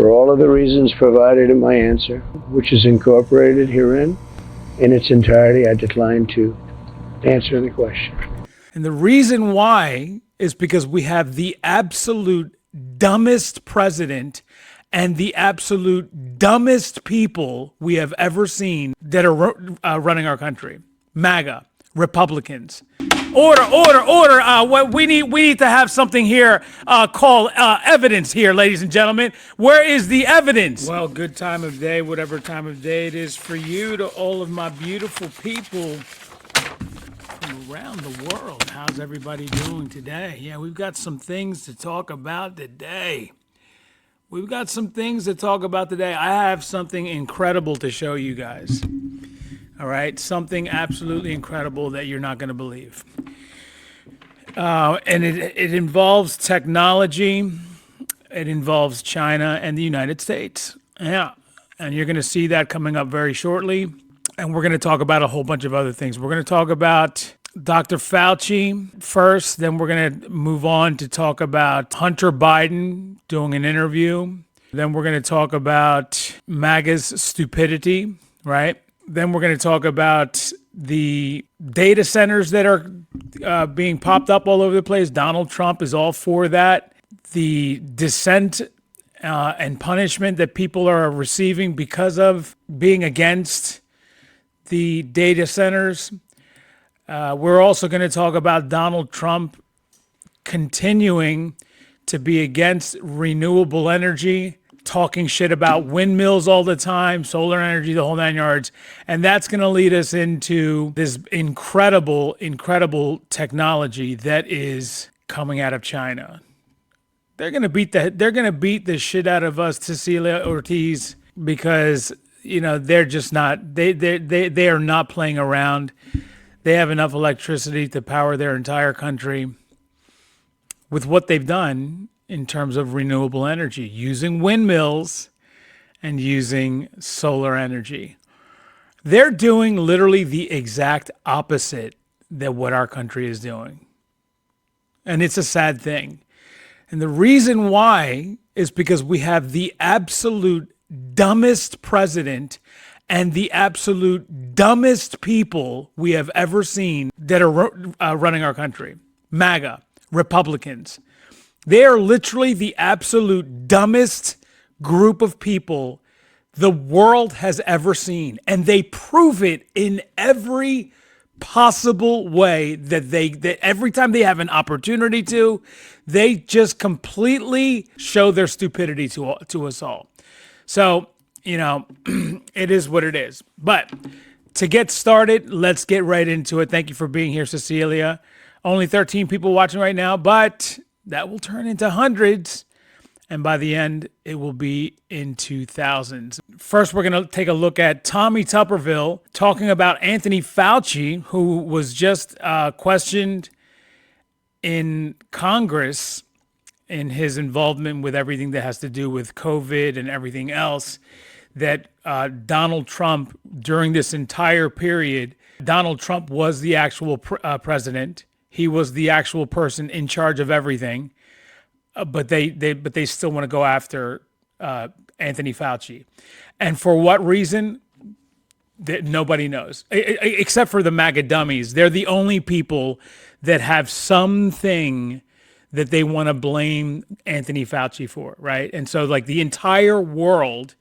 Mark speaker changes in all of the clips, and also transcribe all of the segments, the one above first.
Speaker 1: For all of the reasons provided in my answer, which is incorporated herein in its entirety, I decline to answer the question.
Speaker 2: And the reason why is because we have the absolute dumbest president and the absolute dumbest people we have ever seen that are running our country. MAGA, Republicans. Order. We need to have something here called evidence here, ladies and gentlemen. Where is the evidence? Well, good time of day, whatever time of day it is for you, to all of my beautiful people from around the world. How's everybody doing today? Yeah, we've got some things to talk about today. I have something incredible to show you guys. All right, something absolutely incredible that you're not going to believe. And it involves technology. It involves China and the United States. Yeah, and you're going to see that coming up very shortly. And we're going to talk about a whole bunch of other things. We're going to talk about Dr. Fauci first, then we're going to move on to talk about Hunter Biden doing an interview. Then we're going to talk about MAGA's stupidity, right? Then we're going to talk about the data centers that are being popped up all over the place. Donald Trump is all for that. The dissent and punishment that people are receiving because of being against the data centers. We're also going to talk about Donald Trump continuing to be against renewable energy, talking shit about windmills all the time, solar energy, the whole 9 yards. And that's going to lead us into this incredible technology that is coming out of China. They're going to beat the shit out of us, Cecilia Ortiz, because they're just not they are not playing around. They have enough electricity to power their entire country with what they've done in terms of renewable energy, using windmills and using solar energy. They're doing literally the exact opposite than what our country is doing. And it's a sad thing. And the reason why is because we have the absolute dumbest president and the absolute dumbest people we have ever seen that are running our country. MAGA, Republicans. They are literally the absolute dumbest group of people the world has ever seen. And they prove it in every possible way that every time they have an opportunity to, they just completely show their stupidity to us all. So, it is what it is. But to get started, let's get right into it. Thank you for being here, Cecilia. Only 13 people watching right now, but that will turn into hundreds. And by the end, it will be into thousands. First, we're going to take a look at Tommy Tuberville talking about Anthony Fauci, who was just questioned in Congress in his involvement with everything that has to do with COVID and everything else, that Donald Trump, during this entire period, Donald Trump was the actual president. He was the actual person in charge of everything. But they still want to go after Anthony Fauci. And for what reason? That nobody knows, except for the MAGA dummies. They're the only people that have something that they want to blame Anthony Fauci for, right? And so like the entire world,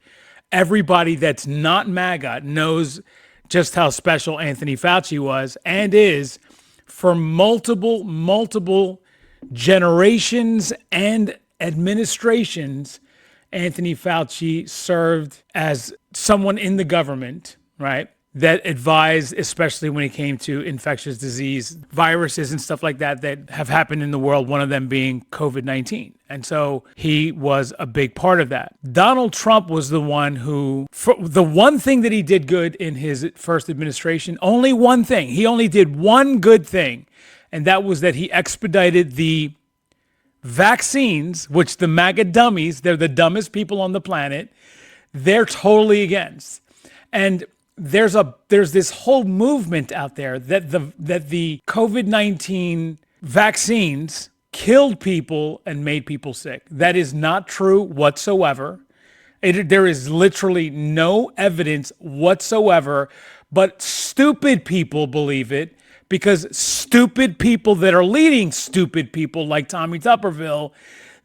Speaker 2: everybody that's not MAGA knows just how special Anthony Fauci was and is for multiple generations and administrations. Anthony Fauci served as someone in the government, right, that advised, especially when it came to infectious disease, viruses and stuff like that have happened in the world, one of them being COVID-19. And so he was a big part of that. Donald Trump was the one who, the one thing that he did good in his first administration, only one thing. He only did one good thing. And that was that he expedited the vaccines, which the MAGA dummies, they're the dumbest people on the planet, they're totally against. And there's this whole movement out there that the COVID-19 vaccines killed people and made people sick. That is not true whatsoever. There is literally no evidence whatsoever, but stupid people believe it because stupid people that are leading stupid people like Tommy Tuberville,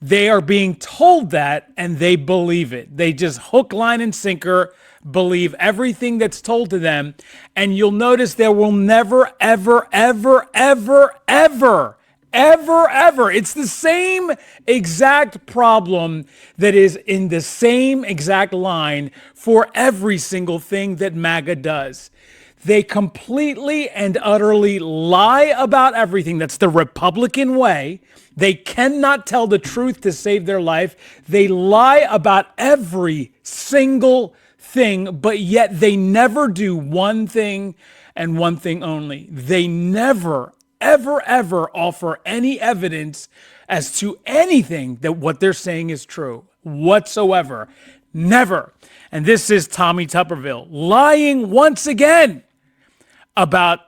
Speaker 2: they are being told that and they believe it. They just hook, line, and sinker believe everything that's told to them. And you'll notice there will never, ever, ever, ever, ever, ever. It's the same exact problem that is in the same exact line for every single thing that MAGA does. They completely and utterly lie about everything. That's the Republican way. They cannot tell the truth to save their life. They lie about every single thing, but yet they never do one thing and one thing only. They never, ever offer any evidence as to anything that what they're saying is true whatsoever. Never. And this is Tommy Tuberville lying once again about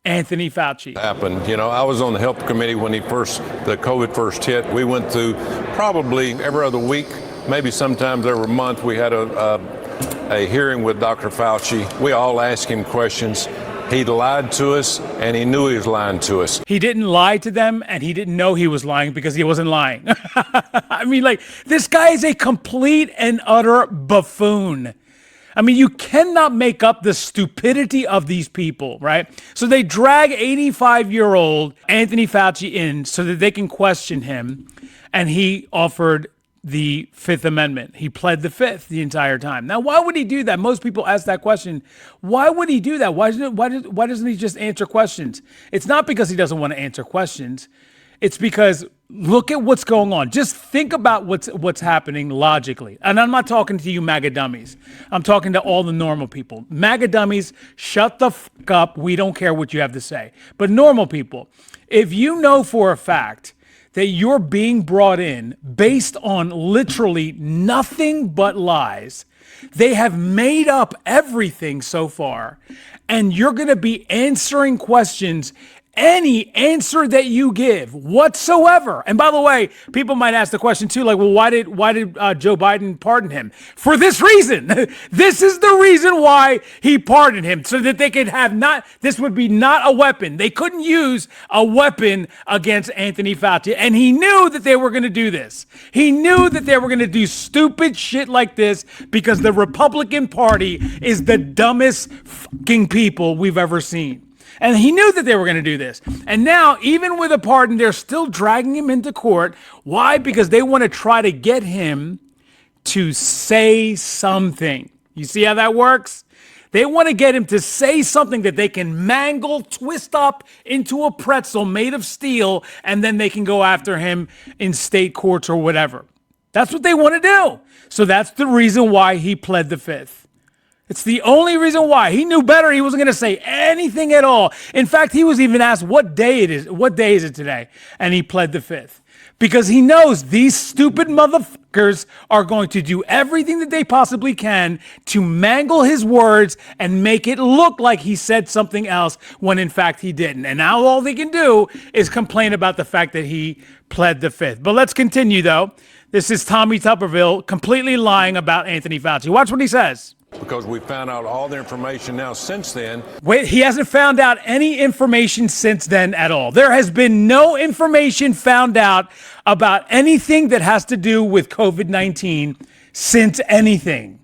Speaker 2: Anthony Fauci.
Speaker 3: Happened. You know, I was on the health committee when the COVID first hit. We went through probably every other week, maybe sometimes every month. We had a hearing with Dr. Fauci. We all asked him questions. He lied to us, and he knew he was lying to us.
Speaker 2: He didn't lie to them, and he didn't know he was lying because he wasn't lying. I mean, like, this guy is a complete and utter buffoon. I mean, you cannot make up the stupidity of these people, right? So they drag 85-year-old Anthony Fauci in so that they can question him, and he offered the Fifth Amendment. He pled the Fifth the entire time. Now, why would he do that? Most people ask that question. Why would he do that? Why doesn't he just answer questions? It's not because he doesn't want to answer questions. It's because look at what's going on. Just think about what's happening logically. And I'm not talking to you MAGA dummies. I'm talking to all the normal people. MAGA dummies, shut the fuck up. We don't care what you have to say. But normal people, if you know for a fact that you're being brought in based on literally nothing but lies, they have made up everything so far, and you're going to be answering questions any answer that you give whatsoever. And by the way, people might ask the question too, like, well, why did Joe Biden pardon him? For this reason. This is the reason why he pardoned him, so that they could have this would be not a weapon. They couldn't use a weapon against Anthony Fauci. And he knew that they were going to do this. He knew that they were going to do stupid shit like this because the Republican Party is the dumbest fucking people we've ever seen. And he knew that they were going to do this. And now, even with a pardon, they're still dragging him into court. Why? Because they want to try to get him to say something. You see how that works? They want to get him to say something that they can mangle, twist up into a pretzel made of steel, and then they can go after him in state courts or whatever. That's what they want to do. So that's the reason why he pled the Fifth. It's the only reason why. He knew better. He wasn't going to say anything at all. In fact, he was even asked what day it is. What day is it today? And he pled the Fifth. Because he knows these stupid motherfuckers are going to do everything that they possibly can to mangle his words and make it look like he said something else when in fact he didn't. And now all they can do is complain about the fact that he pled the Fifth. But let's continue though. This is Tommy Tuberville completely lying about Anthony Fauci. Watch what he says.
Speaker 3: Because we found out all the information now since then.
Speaker 2: Wait, he hasn't found out any information since then at all. There has been no information found out about anything that has to do with COVID-19 since anything.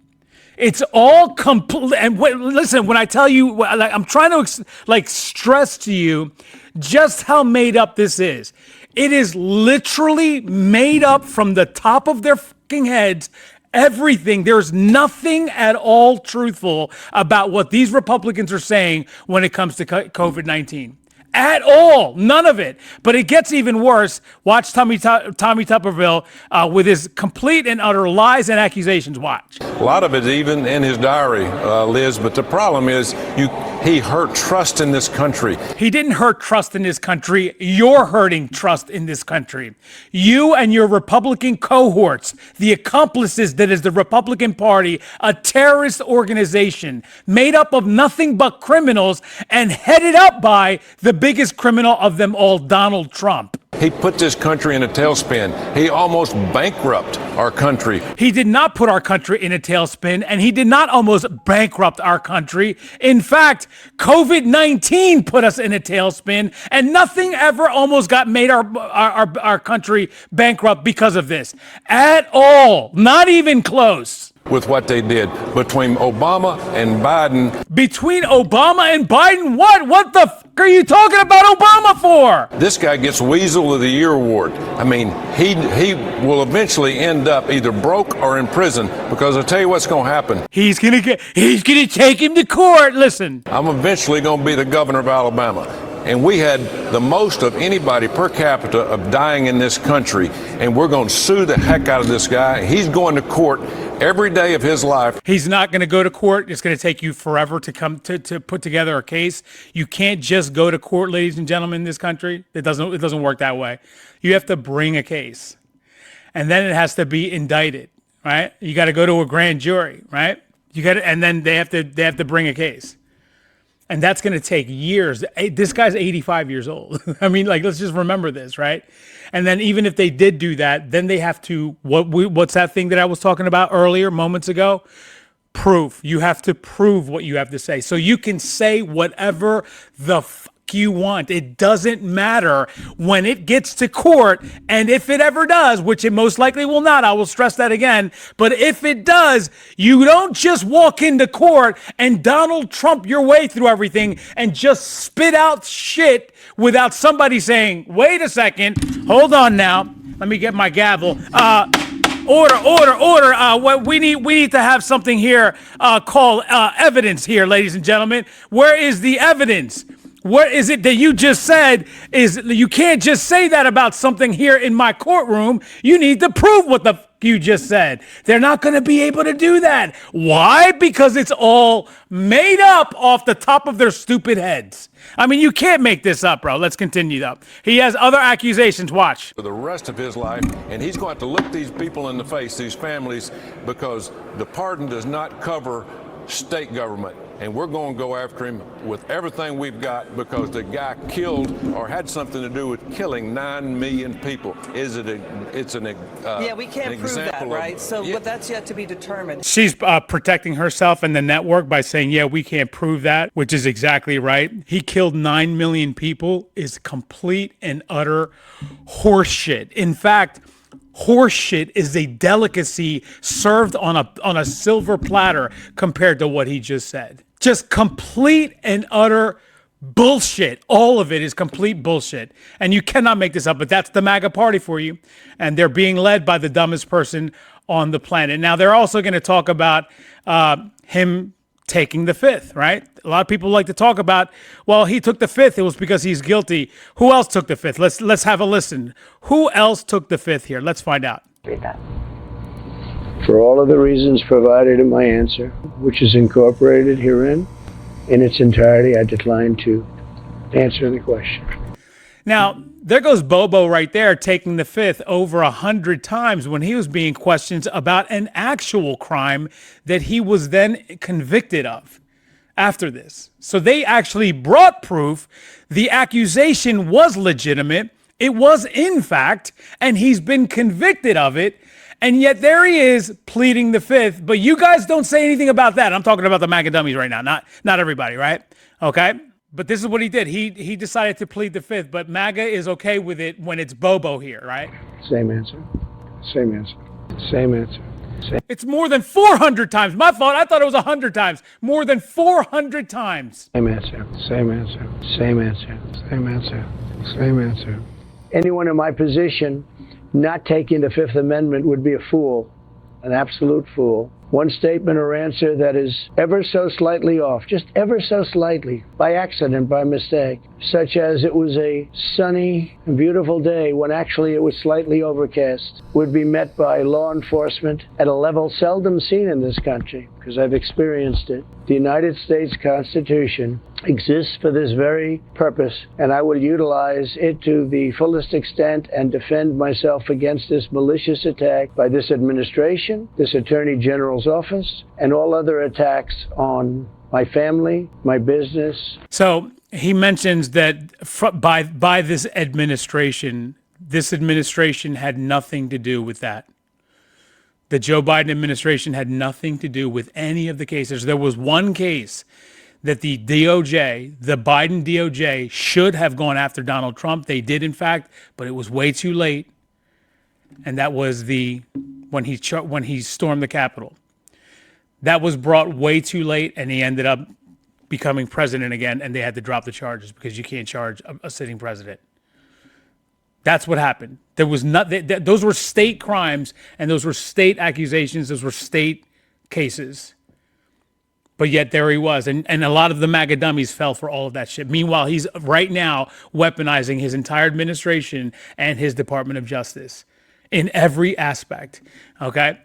Speaker 2: It's all complete. And listen, when I tell you, I'm trying to stress to you just how made up this is. It is literally made up from the top of their fucking heads. Everything. There's nothing at all truthful about what these Republicans are saying when it comes to COVID-19. At all. None of it. But it gets even worse. Watch Tommy Tuberville with his complete and utter lies and accusations. Watch.
Speaker 3: A lot of it even in his diary, Liz. But the problem is He hurt trust in this country.
Speaker 2: He didn't hurt trust in this country. You're hurting trust in this country. You and your Republican cohorts, the accomplices that is the Republican Party, a terrorist organization made up of nothing but criminals and headed up by the biggest criminal of them all, Donald Trump.
Speaker 3: He put this country in a tailspin. He almost bankrupted our country.
Speaker 2: He did not put our country in a tailspin, and he did not almost bankrupt our country. In fact, COVID-19 put us in a tailspin, and nothing ever almost made our country bankrupt because of this. At all. Not even close.
Speaker 3: With what they did between Obama and Biden.
Speaker 2: Between Obama and Biden? What the f are you talking about Obama for?
Speaker 3: This guy gets Weasel of the Year award. I mean, he will eventually end up either broke or in prison, because I'll tell you what's going to happen.
Speaker 2: He's gonna take him to court. Listen.
Speaker 3: I'm eventually going to be the governor of Alabama. And we had the most of anybody per capita of dying in this country. And we're going to sue the heck out of this guy. He's going to court every day of his life.
Speaker 2: He's not going to go to court. It's going to take you forever to come to put together a case. You can't just go to court, ladies and gentlemen, in this country. It doesn't work that way. You have to bring a case. And then it has to be indicted, right? You got to go to a grand jury, right? And then they have to bring a case. And that's going to take years. This guy's 85 years old. I mean, like, let's just remember this, right? And then even if they did do that, then they have to, what's that thing that I was talking about earlier, moments ago? Proof. You have to prove what you have to say. So you can say whatever the fuck you want. It doesn't matter when it gets to court. And if it ever does, which it most likely will not, I will stress that again. But if it does, you don't just walk into court and Donald Trump your way through everything and just spit out shit without somebody saying, wait a second, hold on now. Let me get my gavel. Order. We need to have something here called evidence here, ladies and gentlemen. Where is the evidence? What is it that you just said? You can't just say that about something here in my courtroom. You need to prove what the you just said. They're not going to be able to do that. Why? Because it's all made up off the top of their stupid heads. I mean, you can't make this up, bro. Let's continue, though. He has other accusations. Watch.
Speaker 3: For the rest of his life, and he's going to have to look these people in the face, these families, because the pardon does not cover state government. And we're going to go after him with everything we've got, because the guy killed or had something to do with killing 9 million people.
Speaker 4: Yeah, we can't prove that, right? But that's yet to be determined.
Speaker 2: She's protecting herself and the network by saying, yeah, we can't prove that, which is exactly right. He killed 9 million people is complete and utter horseshit. In fact, horseshit is a delicacy served on a silver platter compared to what he just said. Just complete and utter bullshit. All of it is complete bullshit. And you cannot make this up, but that's the MAGA party for you. And they're being led by the dumbest person on the planet. Now, they're also going to talk about him taking the fifth, right? A lot of people like to talk about, well, he took the fifth. It was because he's guilty. Who else took the fifth? Let's have a listen. Who else took the fifth here? Let's find out.
Speaker 4: Read that.
Speaker 1: For all of the reasons provided in my answer, which is incorporated herein in its entirety, I decline to answer the question.
Speaker 2: Now, there goes Bobo right there, taking the fifth over 100 times when he was being questioned about an actual crime that he was then convicted of after this. So they actually brought proof. The accusation was legitimate. It was in fact, and he's been convicted of it. And yet there he is pleading the fifth. But you guys don't say anything about that. I'm talking about the MAGA dummies right now, not everybody, right? Okay. But this is what he did. He decided to plead the fifth, but MAGA is okay with it when it's Bobo here, right?
Speaker 1: Same answer. Same answer. Same answer. Same.
Speaker 2: It's more than 400 times. My fault. I thought it was 100 times. More than 400 times.
Speaker 1: Same answer. Same answer. Same answer. Same answer. Same answer. Anyone in my position not taking the Fifth Amendment would be a fool, an absolute fool. One statement or answer that is ever so slightly off, just ever so slightly, by accident, by mistake, such as it was a sunny and beautiful day when actually it was slightly overcast, would be met by law enforcement at a level seldom seen in this country. because I've experienced it. The United States Constitution exists for this very purpose, and I will utilize it to the fullest extent and defend myself against this malicious attack by this administration, this Attorney General's office, and all other attacks on my family, my business.
Speaker 2: So he mentions that by this administration had nothing to do with that. The Joe Biden administration had nothing to do with any of the cases. There was one case that the DOJ, the Biden DOJ, should have gone after Donald Trump. They did, in fact, but it was way too late. And that was when he stormed the Capitol. That was brought way too late, and he ended up becoming president again, and they had to drop the charges because you can't charge a sitting president. That's what happened. There was those were state crimes, and those were state accusations. Those were state cases. But yet there he was. And a lot of the MAGA dummies fell for all of that shit. Meanwhile, he's right now weaponizing his entire administration and his Department of Justice in every aspect. Okay?